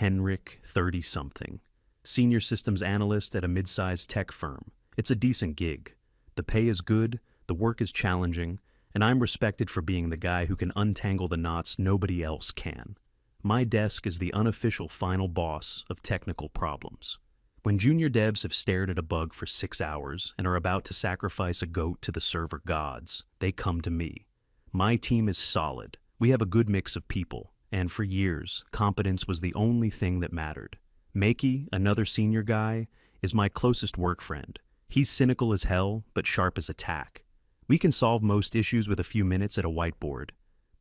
Henrik, 30-something. Senior systems analyst at a mid-sized tech firm. It's a decent gig. The pay is good, the work is challenging, and I'm respected for being the guy who can untangle the knots nobody else can. My desk is the unofficial final boss of technical problems. When junior devs have stared at a bug for 6 hours and are about to sacrifice a goat to the server gods, they come to me. My team is solid. We have a good mix of people, and for years, competence was the only thing that mattered. Makey, another senior guy, is my closest work friend. He's cynical as hell, but sharp as a tack. We can solve most issues with a few minutes at a whiteboard.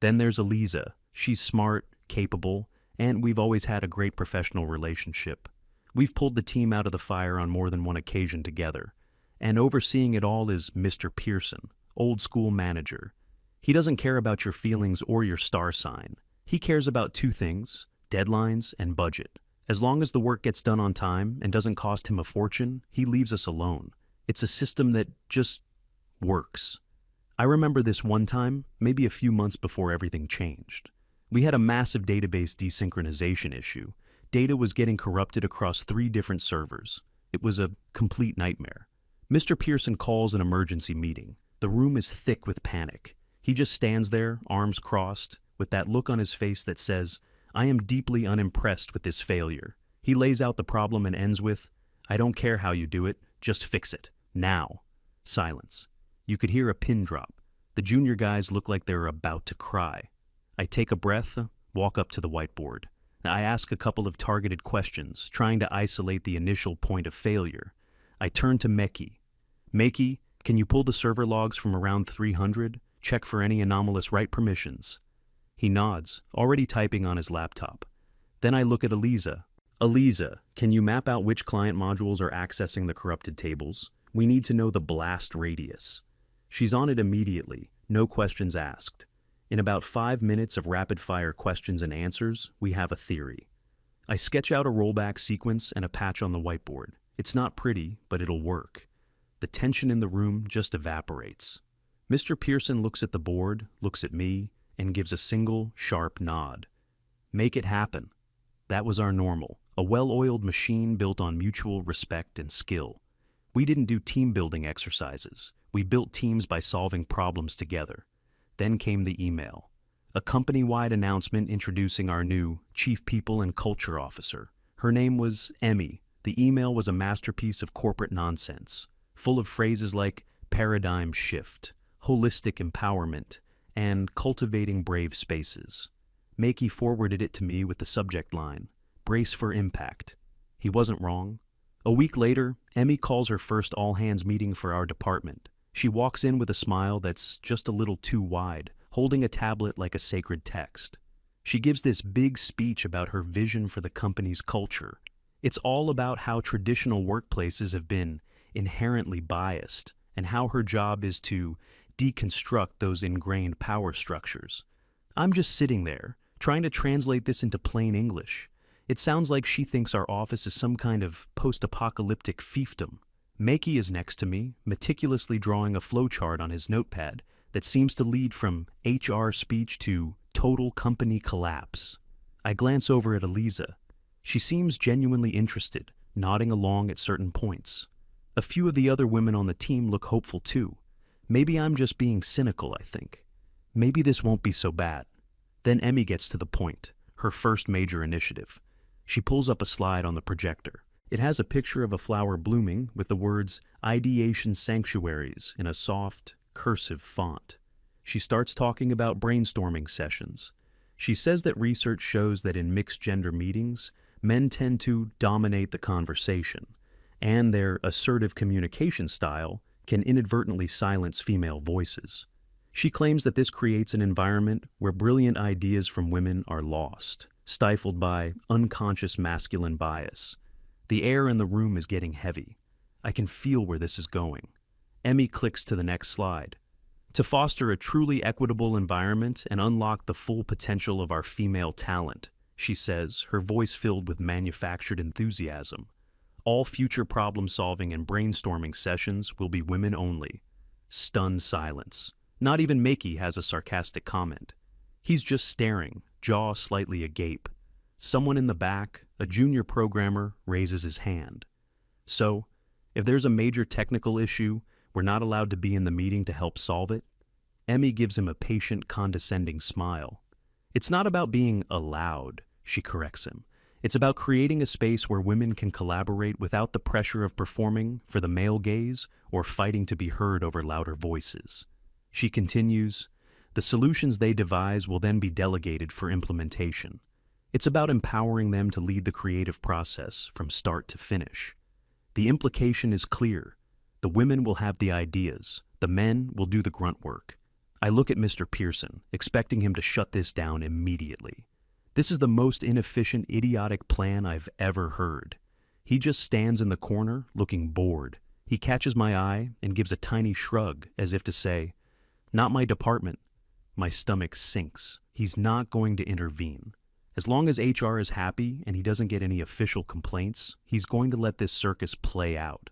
Then there's Eliza. She's smart, capable, and we've always had a great professional relationship. We've pulled the team out of the fire on more than one occasion together. And overseeing it all is Mr. Pearson, old school manager. He doesn't care about your feelings or your star sign. He cares about two things, deadlines and budget. As long as the work gets done on time and doesn't cost him a fortune, he leaves us alone. It's a system that just works. I remember this one time, maybe a few months before everything changed. We had a massive database desynchronization issue. Data was getting corrupted across 3 different servers. It was a complete nightmare. Mr. Pearson calls an emergency meeting. The room is thick with panic. He just stands there, arms crossed, with that look on his face that says, "I am deeply unimpressed with this failure." He lays out the problem and ends with, "I don't care how you do it, just fix it. Now." Silence. You could hear a pin drop. The junior guys look like they're about to cry. I take a breath, walk up to the whiteboard. I ask a couple of targeted questions, trying to isolate the initial point of failure. I turn to Makey. Makey, can you pull the server logs from around 300? Check for any anomalous write permissions. He nods, already typing on his laptop. Then I look at Eliza. Eliza, can you map out which client modules are accessing the corrupted tables? We need to know the blast radius. She's on it immediately, no questions asked. In about 5 minutes of rapid-fire questions and answers, we have a theory. I sketch out a rollback sequence and a patch on the whiteboard. It's not pretty, but it'll work. The tension in the room just evaporates. Mr. Pearson looks at the board, looks at me, and gives a single, sharp nod. Make it happen. That was our normal, a well-oiled machine built on mutual respect and skill. We didn't do team-building exercises. We built teams by solving problems together. Then came the email. A company-wide announcement introducing our new Chief People and Culture Officer. Her name was Emmy. The email was a masterpiece of corporate nonsense, full of phrases like paradigm shift, holistic empowerment, and cultivating brave spaces. Makey forwarded it to me with the subject line, "Brace for impact." He wasn't wrong. A week later, Emmy calls her first all-hands meeting for our department. She walks in with a smile that's just a little too wide, holding a tablet like a sacred text. She gives this big speech about her vision for the company's culture. It's all about how traditional workplaces have been inherently biased, and how her job is to deconstruct those ingrained power structures. I'm just sitting there, trying to translate this into plain English. It sounds like she thinks our office is some kind of post-apocalyptic fiefdom. Makey is next to me, meticulously drawing a flowchart on his notepad that seems to lead from HR speech to total company collapse. I glance over at Eliza. She seems genuinely interested, nodding along at certain points. A few of the other women on the team look hopeful too. Maybe I'm just being cynical, I think. Maybe this won't be so bad. Then Emmy gets to the point, her first major initiative. She pulls up a slide on the projector. It has a picture of a flower blooming with the words "Ideation Sanctuaries" in a soft, cursive font. She starts talking about brainstorming sessions. She says that research shows that in mixed-gender meetings, men tend to dominate the conversation, and their assertive communication style can inadvertently silence female voices. She claims that this creates an environment where brilliant ideas from women are lost, stifled by unconscious masculine bias. The air in the room is getting heavy. I can feel where this is going. Emmy clicks to the next slide. To foster a truly equitable environment and unlock the full potential of our female talent, she says, her voice filled with manufactured enthusiasm. All future problem-solving and brainstorming sessions will be women only. Stunned silence. Not even Makey has a sarcastic comment. He's just staring, jaw slightly agape. Someone in the back, a junior programmer, raises his hand. So, if there's a major technical issue, we're not allowed to be in the meeting to help solve it? Emmy gives him a patient, condescending smile. It's not about being allowed, she corrects him. It's about creating a space where women can collaborate without the pressure of performing for the male gaze or fighting to be heard over louder voices. She continues, the solutions they devise will then be delegated for implementation. It's about empowering them to lead the creative process from start to finish. The implication is clear. The women will have the ideas. The men will do the grunt work. I look at Mr. Pearson, expecting him to shut this down immediately. This is the most inefficient, idiotic plan I've ever heard. He just stands in the corner, looking bored. He catches my eye and gives a tiny shrug, as if to say, "Not my department." My stomach sinks. He's not going to intervene. As long as HR is happy and he doesn't get any official complaints, he's going to let this circus play out.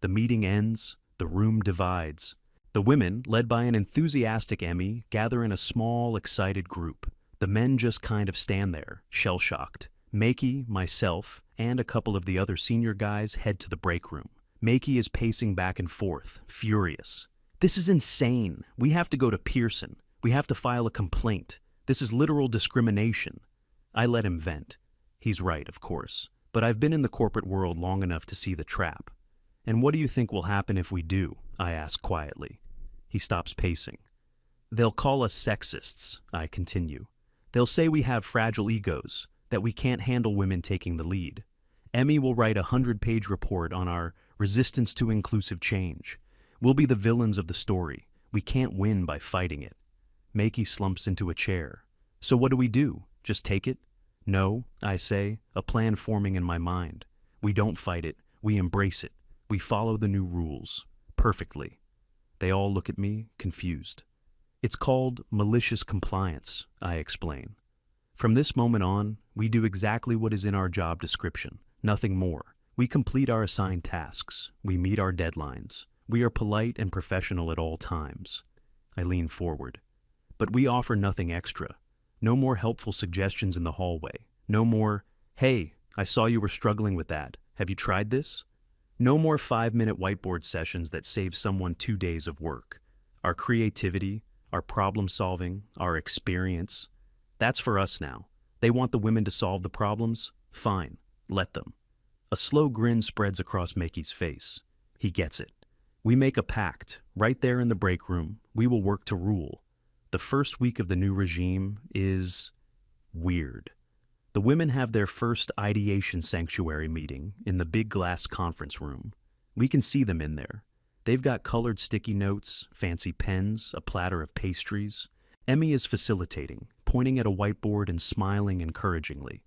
The meeting ends, the room divides. The women, led by an enthusiastic Emmy, gather in a small, excited group. The men just kind of stand there, shell-shocked. Makey, myself, and a couple of the other senior guys head to the break room. Makey is pacing back and forth, furious. This is insane. We have to go to Pearson. We have to file a complaint. This is literal discrimination. I let him vent. He's right, of course. But I've been in the corporate world long enough to see the trap. And what do you think will happen if we do? I ask quietly. He stops pacing. They'll call us sexists, I continue. They'll say we have fragile egos, that we can't handle women taking the lead. Emmy will write a 100-page report on our resistance to inclusive change. We'll be the villains of the story. We can't win by fighting it. Makey slumps into a chair. So what do? Just take it? No, I say, a plan forming in my mind. We don't fight it. We embrace it. We follow the new rules. Perfectly. They all look at me, confused. It's called malicious compliance, I explain. From this moment on, we do exactly what is in our job description, nothing more. We complete our assigned tasks. We meet our deadlines. We are polite and professional at all times. I lean forward. But we offer nothing extra. No more helpful suggestions in the hallway. No more, hey, I saw you were struggling with that. Have you tried this? No more 5-minute whiteboard sessions that save someone 2 days of work. Our creativity, our problem solving, our experience, that's for us now. They want the women to solve the problems? Fine, let them. A slow grin spreads across Makey's face. He gets it. We make a pact. Right there in the break room, we will work to rule. The first week of the new regime is weird. The women have their first ideation sanctuary meeting in the big glass conference room. We can see them in there. They've got colored sticky notes, fancy pens, a platter of pastries. Emmy is facilitating, pointing at a whiteboard and smiling encouragingly.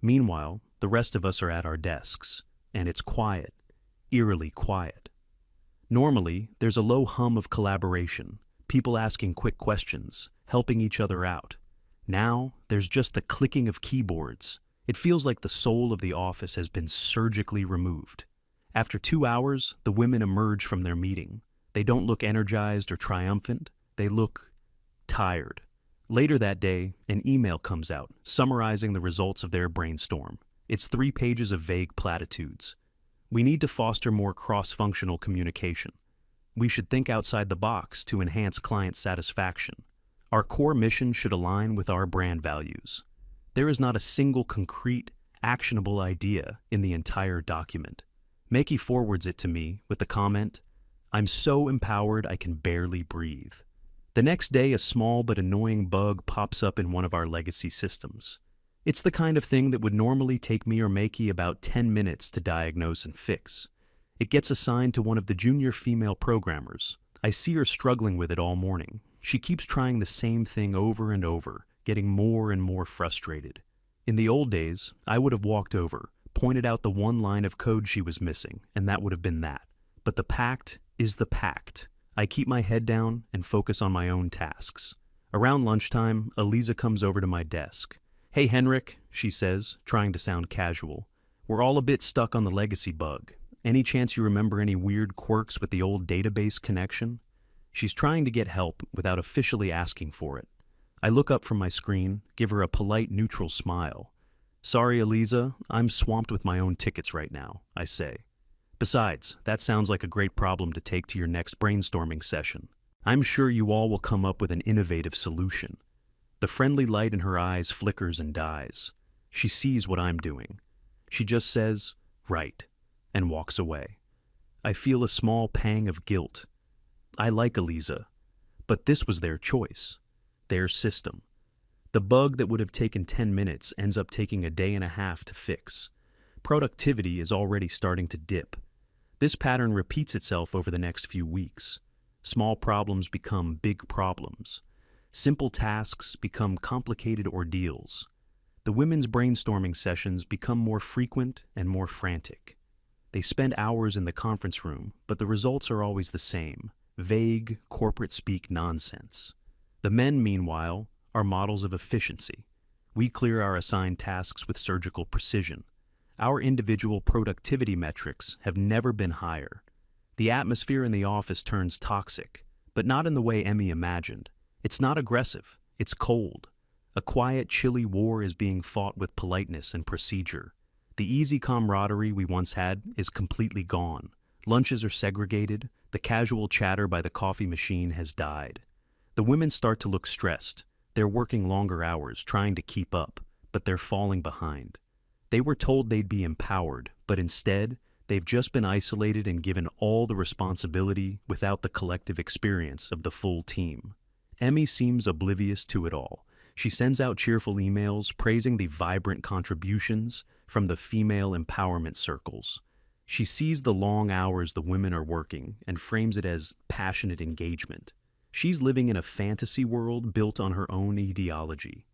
Meanwhile, the rest of us are at our desks, and it's quiet, eerily quiet. Normally, there's a low hum of collaboration, people asking quick questions, helping each other out. Now, there's just the clicking of keyboards. It feels like the soul of the office has been surgically removed. After 2 hours, the women emerge from their meeting. They don't look energized or triumphant. They look tired. Later that day, an email comes out, summarizing the results of their brainstorm. It's 3 pages of vague platitudes. We need to foster more cross-functional communication. We should think outside the box to enhance client satisfaction. Our core mission should align with our brand values. There is not a single concrete, actionable idea in the entire document. Makey forwards it to me with the comment, "I'm so empowered I can barely breathe." The next day, a small but annoying bug pops up in one of our legacy systems. It's the kind of thing that would normally take me or Makey about 10 minutes to diagnose and fix. It gets assigned to one of the junior female programmers. I see her struggling with it all morning. She keeps trying the same thing over and over, getting more and more frustrated. In the old days, I would have walked over, pointed out the one line of code she was missing, and that would have been that. But the pact is the pact. I keep my head down and focus on my own tasks. Around lunchtime, Eliza comes over to my desk. "Hey, Henrik," she says, trying to sound casual. "We're all a bit stuck on the legacy bug. Any chance you remember any weird quirks with the old database connection?" She's trying to get help without officially asking for it. I look up from my screen, give her a polite, neutral smile. Sorry, Eliza, I'm swamped with my own tickets right now, I say. Besides, that sounds like a great problem to take to your next brainstorming session. I'm sure you all will come up with an innovative solution. The friendly light in her eyes flickers and dies. She sees what I'm doing. She just says, "Right," and walks away. I feel a small pang of guilt. I like Eliza, but this was their choice, their system. The bug that would have taken 10 minutes ends up taking a day and a half to fix. Productivity is already starting to dip. This pattern repeats itself over the next few weeks. Small problems become big problems. Simple tasks become complicated ordeals. The women's brainstorming sessions become more frequent and more frantic. They spend hours in the conference room, but the results are always the same: vague, corporate-speak nonsense. The men, meanwhile, are models of efficiency. We clear our assigned tasks with surgical precision. Our individual productivity metrics have never been higher. The atmosphere in the office turns toxic, but not in the way Emmy imagined. It's not aggressive, it's cold. A quiet, chilly war is being fought with politeness and procedure. The easy camaraderie we once had is completely gone. Lunches are segregated, the casual chatter by the coffee machine has died. The women start to look stressed. They're working longer hours, trying to keep up, but they're falling behind. They were told they'd be empowered, but instead, they've just been isolated and given all the responsibility without the collective experience of the full team. Emmy seems oblivious to it all. She sends out cheerful emails praising the vibrant contributions from the female empowerment circles. She sees the long hours the women are working and frames it as passionate engagement. She's living in a fantasy world built on her own ideology.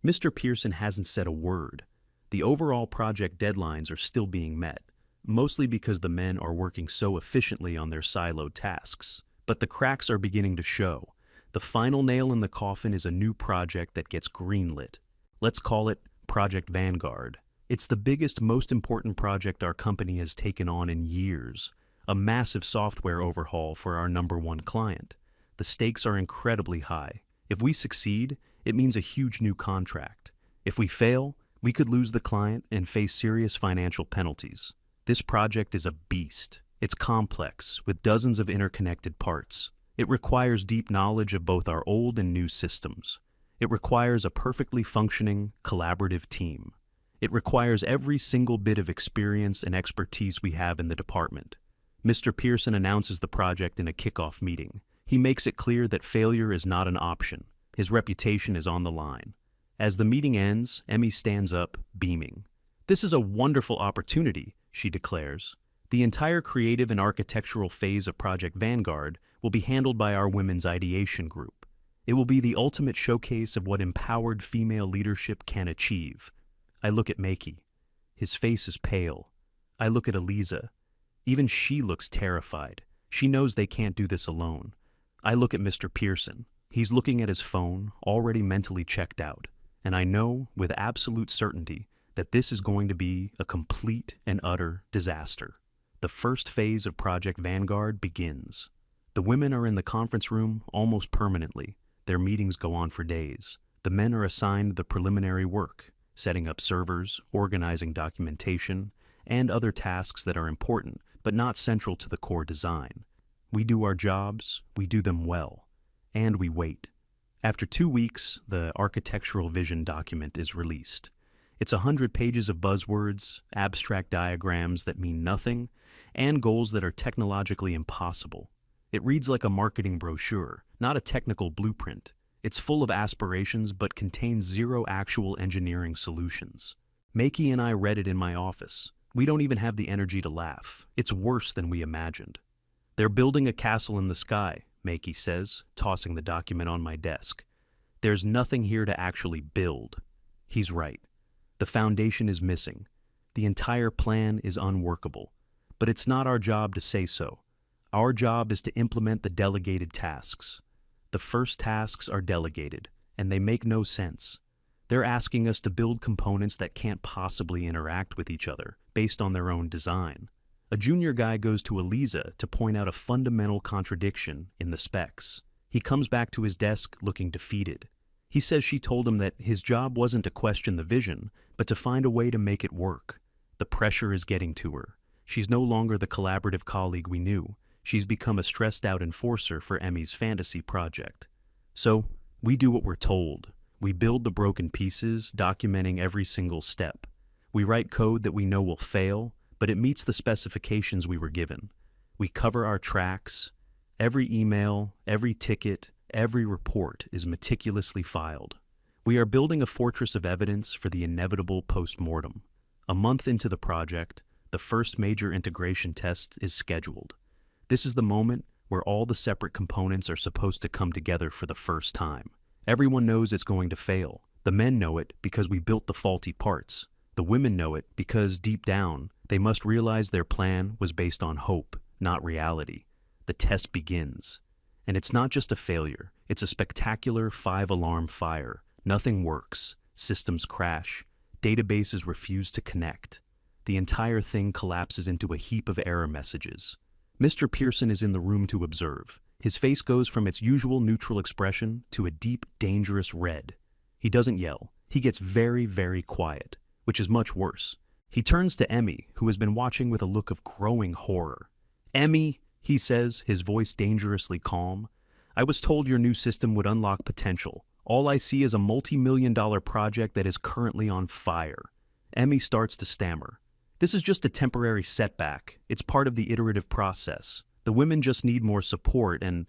Mr. Pearson hasn't said a word. The overall project deadlines are still being met, mostly because the men are working so efficiently on their siloed tasks. But the cracks are beginning to show. The final nail in the coffin is a new project that gets greenlit. Let's call it Project Vanguard. It's the biggest, most important project our company has taken on in years, a massive software overhaul for our #1 client. The stakes are incredibly high. If we succeed, it means a huge new contract. If we fail, we could lose the client and face serious financial penalties. This project is a beast. It's complex, with dozens of interconnected parts. It requires deep knowledge of both our old and new systems. It requires a perfectly functioning, collaborative team. It requires every single bit of experience and expertise we have in the department. Mr. Pearson announces the project in a kickoff meeting. He makes it clear that failure is not an option. His reputation is on the line. As the meeting ends, Emmy stands up, beaming. "This is a wonderful opportunity," she declares. "The entire creative and architectural phase of Project Vanguard will be handled by our women's ideation group. It will be the ultimate showcase of what empowered female leadership can achieve." I look at Makey. His face is pale. I look at Eliza. Even she looks terrified. She knows they can't do this alone. I look at Mr. Pearson. He's looking at his phone, already mentally checked out. And I know, with absolute certainty, that this is going to be a complete and utter disaster. The first phase of Project Vanguard begins. The women are in the conference room almost permanently. Their meetings go on for days. The men are assigned the preliminary work, setting up servers, organizing documentation, and other tasks that are important, but not central to the core design. We do our jobs, we do them well, and we wait. After 2 weeks, the architectural vision document is released. It's 100 pages of buzzwords, abstract diagrams that mean nothing, and goals that are technologically impossible. It reads like a marketing brochure, not a technical blueprint. It's full of aspirations but contains zero actual engineering solutions. Makey and I read it in my office. We don't even have the energy to laugh. It's worse than we imagined. "They're building a castle in the sky," Makey says, tossing the document on my desk. "There's nothing here to actually build." He's right. The foundation is missing. The entire plan is unworkable. But it's not our job to say so. Our job is to implement the delegated tasks. The first tasks are delegated, and they make no sense. They're asking us to build components that can't possibly interact with each other, based on their own design. A junior guy goes to Eliza to point out a fundamental contradiction in the specs. He comes back to his desk looking defeated. He says she told him that his job wasn't to question the vision, but to find a way to make it work. The pressure is getting to her. She's no longer the collaborative colleague we knew. She's become a stressed-out enforcer for Emmy's fantasy project. So, we do what we're told. We build the broken pieces, documenting every single step. We write code that we know will fail, but it meets the specifications we were given. We cover our tracks. Every email, every ticket, every report is meticulously filed. We are building a fortress of evidence for the inevitable post-mortem. A month into the project, the first major integration test is scheduled. This is the moment where all the separate components are supposed to come together for the first time. Everyone knows it's going to fail. The men know it because we built the faulty parts. The women know it because, deep down, they must realize their plan was based on hope, not reality. The test begins. And it's not just a failure. It's a spectacular 5-alarm fire. Nothing works. Systems crash. Databases refuse to connect. The entire thing collapses into a heap of error messages. Mr. Pearson is in the room to observe. His face goes from its usual neutral expression to a deep, dangerous red. He doesn't yell. He gets very, very quiet, which is much worse. He turns to Emmy, who has been watching with a look of growing horror. "Emmy," he says, his voice dangerously calm, "I was told your new system would unlock potential. All I see is a multi-million-dollar project that is currently on fire." Emmy starts to stammer. "This is just a temporary setback. It's part of the iterative process. The women just need more support and—"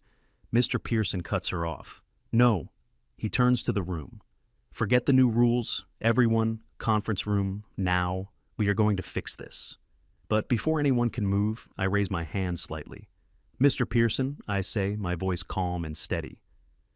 Mr. Pearson cuts her off. "No." He turns to the room. "Forget the new rules. Everyone, conference room, now. We are going to fix this." But before anyone can move, I raise my hand slightly. "Mr. Pearson," I say, my voice calm and steady.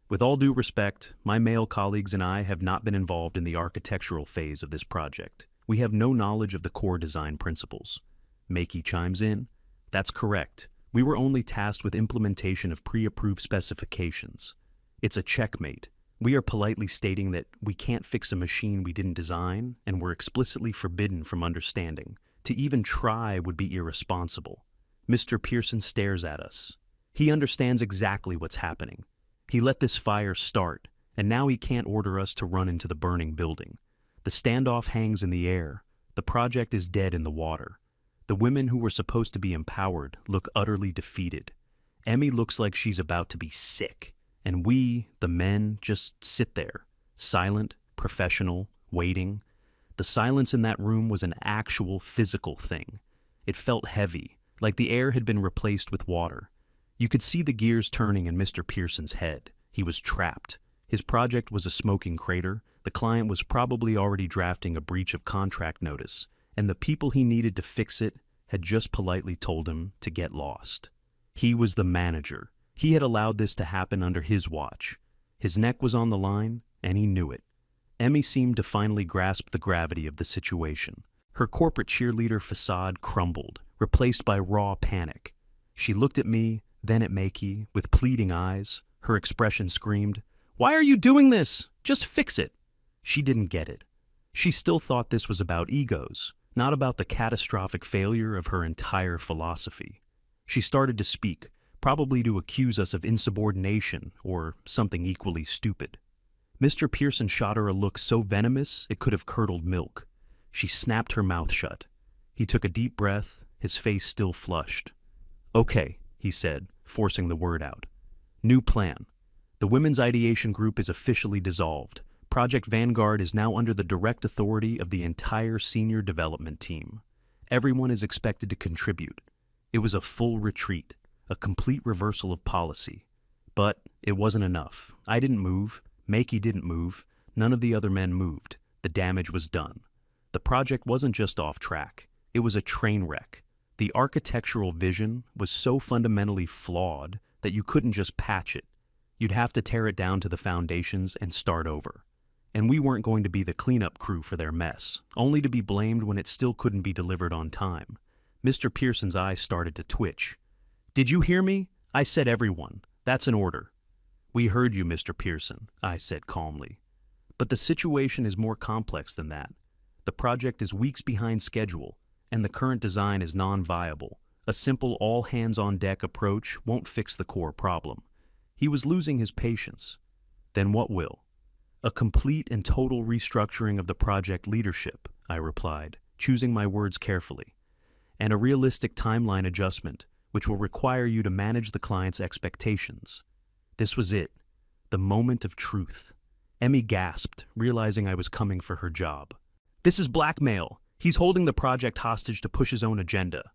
"With all due respect, my male colleagues and I have not been involved in the architectural phase of this project. We have no knowledge of the core design principles." Makey chimes in. "That's correct. We were only tasked with implementation of pre-approved specifications. It's a checkmate. We are politely stating that we can't fix a machine we didn't design, and we're explicitly forbidden from understanding. To even try would be irresponsible." Mr. Pearson stares at us. He understands exactly what's happening. He let this fire start, and now he can't order us to run into the burning building. The standoff hangs in the air. The project is dead in the water. The women who were supposed to be empowered look utterly defeated. Emmy looks like she's about to be sick, and we, the men, just sit there, silent, professional, waiting. The silence in that room was an actual physical thing. It felt heavy, like the air had been replaced with water. You could see the gears turning in Mr. Pearson's head. He was trapped. His project was a smoking crater. The client was probably already drafting a breach of contract notice, and the people he needed to fix it had just politely told him to get lost. He was the manager. He had allowed this to happen under his watch. His neck was on the line, and he knew it. Emmy seemed to finally grasp the gravity of the situation. Her corporate cheerleader facade crumbled, replaced by raw panic. She looked at me, then at Makey, with pleading eyes. Her expression screamed, "Why are you doing this? Just fix it." She didn't get it. She still thought this was about egos, not about the catastrophic failure of her entire philosophy. She started to speak, probably to accuse us of insubordination or something equally stupid. Mr. Pearson shot her a look so venomous it could have curdled milk. She snapped her mouth shut. He took a deep breath, his face still flushed. "Okay," he said, forcing the word out. "New plan. The women's ideation group is officially dissolved. Project Vanguard is now under the direct authority of the entire senior development team. Everyone is expected to contribute. It was a full retreat, a complete reversal of policy. But it wasn't enough. I didn't move. Makey didn't move. None of the other men moved. The damage was done. The project wasn't just off track. It was a train wreck. The architectural vision was so fundamentally flawed that you couldn't just patch it. You'd have to tear it down to the foundations and start over. And we weren't going to be the cleanup crew for their mess, only to be blamed when it still couldn't be delivered on time. Mr. Pearson's eyes started to twitch. "Did you hear me? I said everyone. That's an order." "We heard you, Mr. Pearson," I said calmly. "But the situation is more complex than that. The project is weeks behind schedule, and the current design is non-viable. A simple all-hands-on-deck approach won't fix the core problem." He was losing his patience. "Then what will?" A complete and total restructuring of the project leadership, I replied, choosing my words carefully, and a realistic timeline adjustment, which will require you to manage the client's expectations. This was it, the moment of truth. Emmy gasped, realizing I was coming for her job. This is blackmail. He's holding the project hostage to push his own agenda.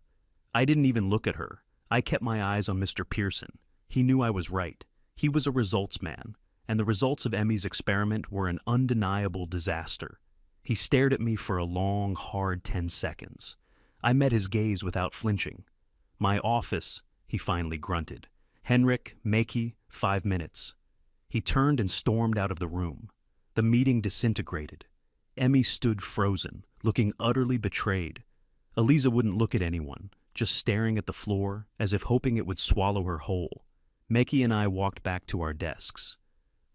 I didn't even look at her. I kept my eyes on Mr. Pearson. He knew I was right. He was a results man, and the results of Emmy's experiment were an undeniable disaster. He stared at me for a long, hard 10 seconds. I met his gaze without flinching. My office, he finally grunted. Henrik, Makey, 5 minutes. He turned and stormed out of the room. The meeting disintegrated. Emmy stood frozen, looking utterly betrayed. Eliza wouldn't look at anyone, just staring at the floor, as if hoping it would swallow her whole. Makey and I walked back to our desks.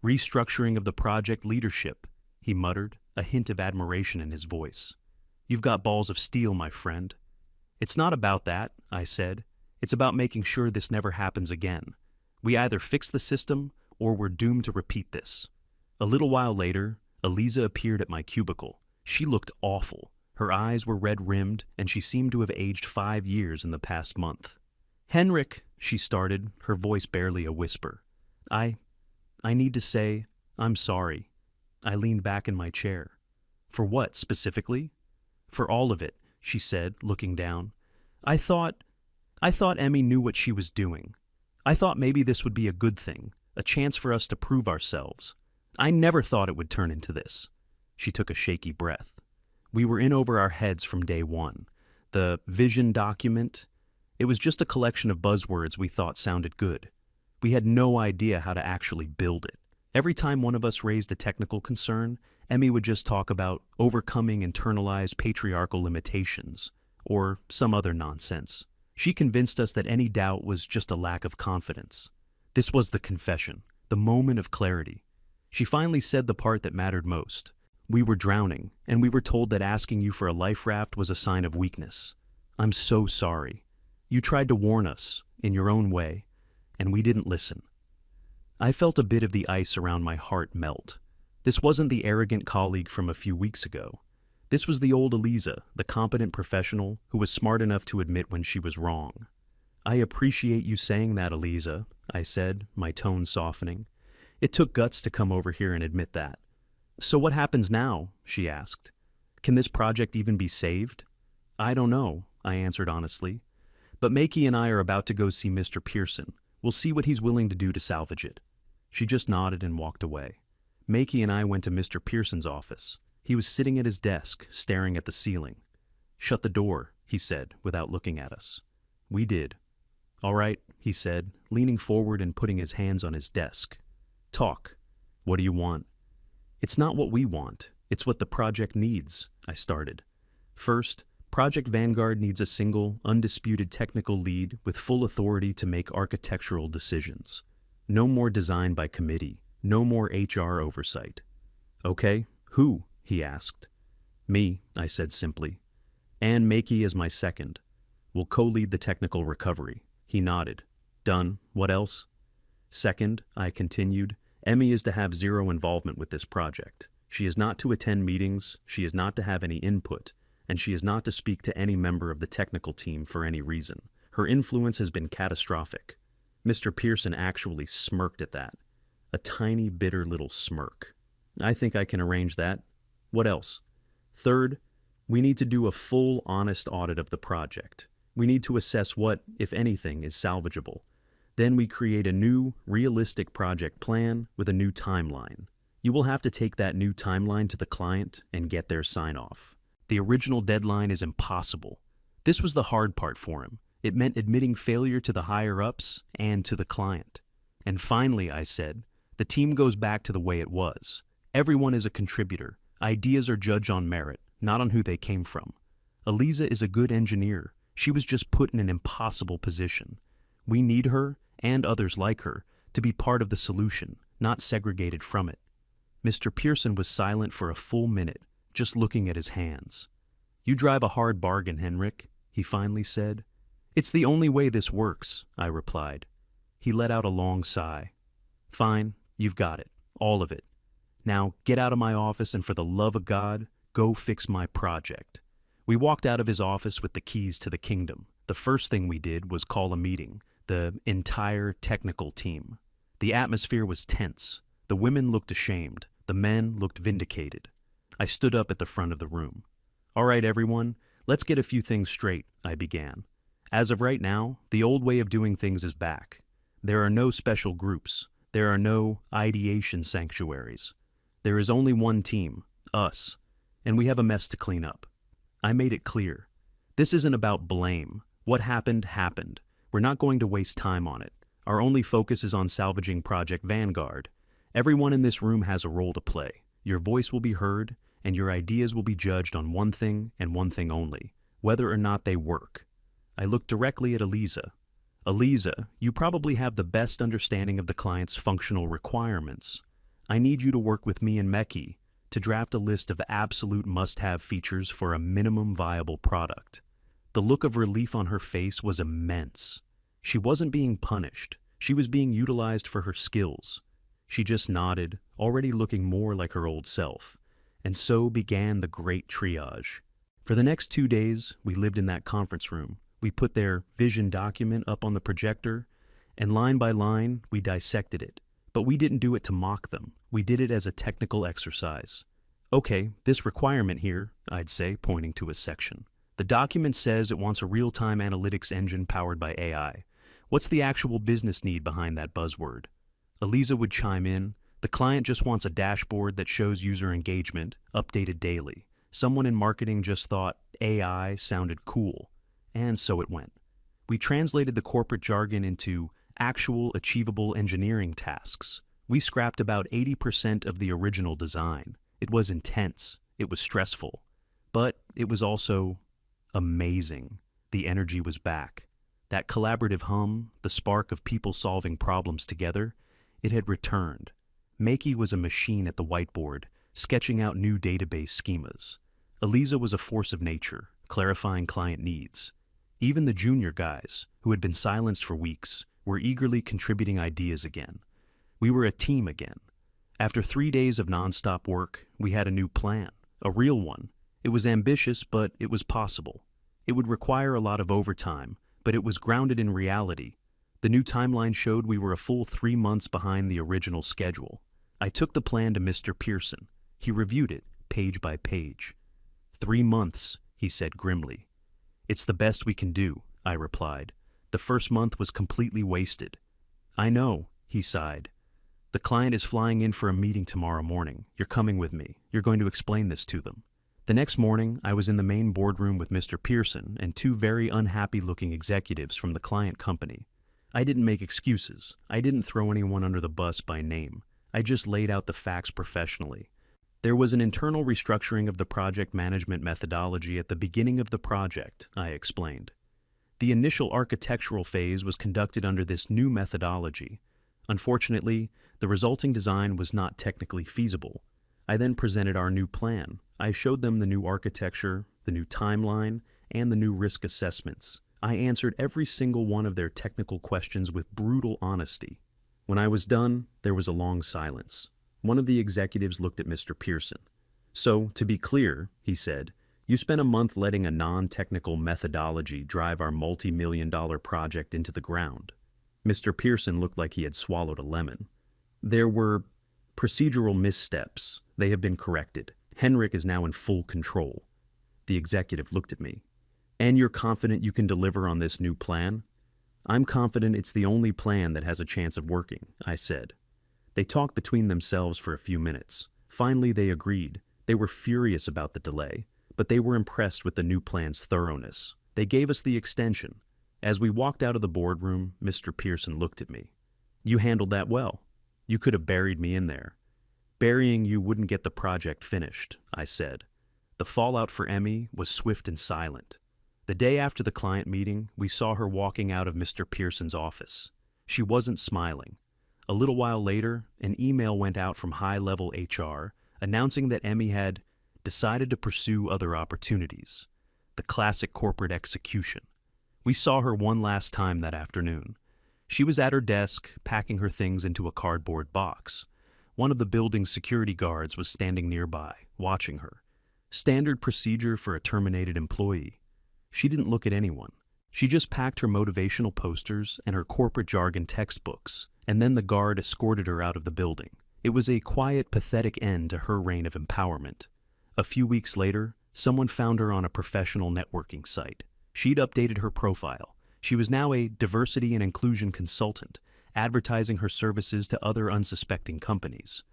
Restructuring of the project leadership, he muttered, a hint of admiration in his voice. You've got balls of steel, my friend. It's not about that, I said. It's about making sure this never happens again. We either fix the system or we're doomed to repeat this. A little while later, Eliza appeared at my cubicle. She looked awful. Her eyes were red-rimmed, and she seemed to have aged 5 years in the past month. Henrik, she started, her voice barely a whisper. I need to say, I'm sorry. I leaned back in my chair. For what, specifically? For all of it, she said, looking down. I thought Emmy knew what she was doing. I thought maybe this would be a good thing, a chance for us to prove ourselves. I never thought it would turn into this. She took a shaky breath. We were in over our heads from day one. The vision document, it was just a collection of buzzwords we thought sounded good. We had no idea how to actually build it. Every time one of us raised a technical concern, Emmy would just talk about overcoming internalized patriarchal limitations, or some other nonsense. She convinced us that any doubt was just a lack of confidence. This was the confession, the moment of clarity. She finally said the part that mattered most. We were drowning, and we were told that asking you for a life raft was a sign of weakness. I'm so sorry. You tried to warn us, in your own way, and we didn't listen. I felt a bit of the ice around my heart melt. This wasn't the arrogant colleague from a few weeks ago. This was the old Eliza, the competent professional who was smart enough to admit when she was wrong. I appreciate you saying that, Eliza, I said, my tone softening. It took guts to come over here and admit that. So what happens now? She asked. Can this project even be saved? I don't know, I answered honestly. But Makey and I are about to go see Mr. Pearson. We'll see what he's willing to do to salvage it. She just nodded and walked away. Makey and I went to Mr. Pearson's office. He was sitting at his desk, staring at the ceiling. Shut the door, he said, without looking at us. We did. All right, he said, leaning forward and putting his hands on his desk. Talk. What do you want? It's not what we want. It's what the project needs, I started. First, Project Vanguard needs a single, undisputed technical lead with full authority to make architectural decisions. No more design by committee. No more HR oversight. Okay, who? He asked. Me, I said simply. Ann Makey is my second. We'll co-lead the technical recovery. He nodded. Done. What else? Second, I continued, Emmy is to have zero involvement with this project. She is not to attend meetings, she is not to have any input, and she is not to speak to any member of the technical team for any reason. Her influence has been catastrophic. Mr. Pearson actually smirked at that. A tiny, bitter little smirk. I think I can arrange that. What else? Third, we need to do a full, honest audit of the project. We need to assess what, if anything, is salvageable. Then we create a new, realistic project plan with a new timeline. You will have to take that new timeline to the client and get their sign-off. The original deadline is impossible. This was the hard part for him. It meant admitting failure to the higher-ups and to the client. And finally, I said, the team goes back to the way it was. Everyone is a contributor. Ideas are judged on merit, not on who they came from. Eliza is a good engineer. She was just put in an impossible position. We need her, and others like her, to be part of the solution, not segregated from it. Mr. Pearson was silent for a full minute, just looking at his hands. You drive a hard bargain, Henrik, he finally said. It's the only way this works, I replied. He let out a long sigh. Fine, you've got it, all of it. Now get out of my office and for the love of God, go fix my project. We walked out of his office with the keys to the kingdom. The first thing we did was call a meeting, the entire technical team. The atmosphere was tense. The women looked ashamed. The men looked vindicated. I stood up at the front of the room. All right, everyone, let's get a few things straight, I began. As of right now, the old way of doing things is back. There are no special groups. There are no ideation sanctuaries. There is only one team, us, and we have a mess to clean up. I made it clear. This isn't about blame. What happened, happened. We're not going to waste time on it. Our only focus is on salvaging Project Vanguard. Everyone in this room has a role to play. Your voice will be heard, and your ideas will be judged on one thing and one thing only, whether or not they work. I looked directly at Eliza. Eliza, you probably have the best understanding of the client's functional requirements. I need you to work with me and Meki to draft a list of absolute must-have features for a minimum viable product. The look of relief on her face was immense. She wasn't being punished. She was being utilized for her skills. She just nodded, already looking more like her old self. And so began the great triage. For the next 2 days, we lived in that conference room. We put their vision document up on the projector, and line by line, we dissected it. But we didn't do it to mock them. We did it as a technical exercise. Okay, this requirement here, I'd say, pointing to a section. The document says it wants a real-time analytics engine powered by AI. What's the actual business need behind that buzzword? Eliza would chime in. The client just wants a dashboard that shows user engagement, updated daily. Someone in marketing just thought AI sounded cool. And so it went. We translated the corporate jargon into actual achievable engineering tasks. We scrapped about 80% of the original design. It was intense. It was stressful. But it was also amazing. The energy was back. That collaborative hum, the spark of people solving problems together, it had returned. Meki was a machine at the whiteboard, sketching out new database schemas. Eliza was a force of nature, clarifying client needs. Even the junior guys, who had been silenced for weeks, were eagerly contributing ideas again. We were a team again. After 3 days of nonstop work, we had a new plan, a real one. It was ambitious, but it was possible. It would require a lot of overtime, but it was grounded in reality. The new timeline showed we were a full 3 months behind the original schedule. I took the plan to Mr. Pearson. He reviewed it, page by page. 3 months, he said grimly. It's the best we can do, I replied. The first month was completely wasted. I know, he sighed. The client is flying in for a meeting tomorrow morning. You're coming with me. You're going to explain this to them. The next morning, I was in the main boardroom with Mr. Pearson and 2 very unhappy-looking executives from the client company. I didn't make excuses. I didn't throw anyone under the bus by name. I just laid out the facts professionally. There was an internal restructuring of the project management methodology at the beginning of the project, I explained. The initial architectural phase was conducted under this new methodology. Unfortunately, the resulting design was not technically feasible. I then presented our new plan. I showed them the new architecture, the new timeline, and the new risk assessments. I answered every single one of their technical questions with brutal honesty. When I was done, there was a long silence. One of the executives looked at Mr. Pearson. So, to be clear, he said, you spent a month letting a non-technical methodology drive our multi-million-dollar project into the ground. Mr. Pearson looked like he had swallowed a lemon. There were procedural missteps. They have been corrected. Henrik is now in full control. The executive looked at me. And you're confident you can deliver on this new plan? I'm confident it's the only plan that has a chance of working, I said. They talked between themselves for a few minutes. Finally, they agreed. They were furious about the delay, but they were impressed with the new plan's thoroughness. They gave us the extension. As we walked out of the boardroom, Mr. Pearson looked at me. You handled that well. You could have buried me in there. Burying you wouldn't get the project finished, I said. The fallout for Emmy was swift and silent. The day after the client meeting, we saw her walking out of Mr. Pearson's office. She wasn't smiling. A little while later, an email went out from high-level HR announcing that Emmy had decided to pursue other opportunities. The classic corporate execution. We saw her one last time that afternoon. She was at her desk, packing her things into a cardboard box. One of the building's security guards was standing nearby, watching her. Standard procedure for a terminated employee. She didn't look at anyone. She just packed her motivational posters and her corporate jargon textbooks, and then the guard escorted her out of the building. It was a quiet, pathetic end to her reign of empowerment. A few weeks later, someone found her on a professional networking site. She'd updated her profile. She was now a diversity and inclusion consultant, advertising her services to other unsuspecting companies.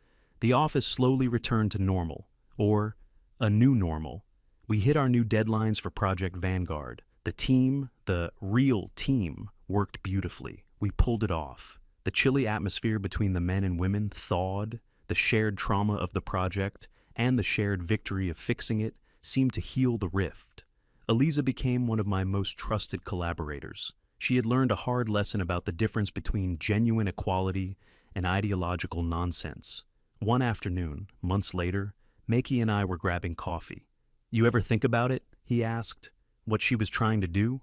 The office slowly returned to normal, or a new normal. We hit our new deadlines for Project Vanguard. The team, the real team, worked beautifully. We pulled it off. The chilly atmosphere between the men and women thawed. The shared trauma of the project and the shared victory of fixing it seemed to heal the rift. Eliza became one of my most trusted collaborators. She had learned a hard lesson about the difference between genuine equality and ideological nonsense. One afternoon, months later, Makey and I were grabbing coffee. "You ever think about it?" he asked. "What she was trying to do?"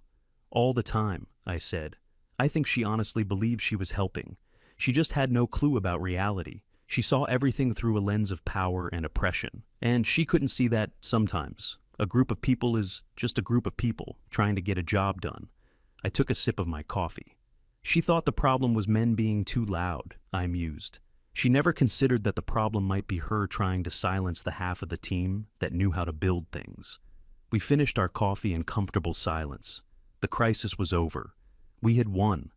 "All the time," I said. "I think she honestly believed she was helping. She just had no clue about reality. She saw everything through a lens of power and oppression. And she couldn't see that sometimes. A group of people is just a group of people trying to get a job done." I took a sip of my coffee. "She thought the problem was men being too loud," I mused. She never considered that the problem might be her trying to silence the half of the team that knew how to build things. We finished our coffee in comfortable silence. The crisis was over. We had won,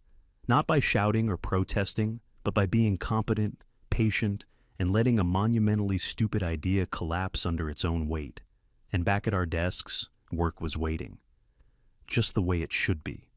not by shouting or protesting, but by being competent, patient, and letting a monumentally stupid idea collapse under its own weight. And back at our desks, work was waiting. Just the way it should be.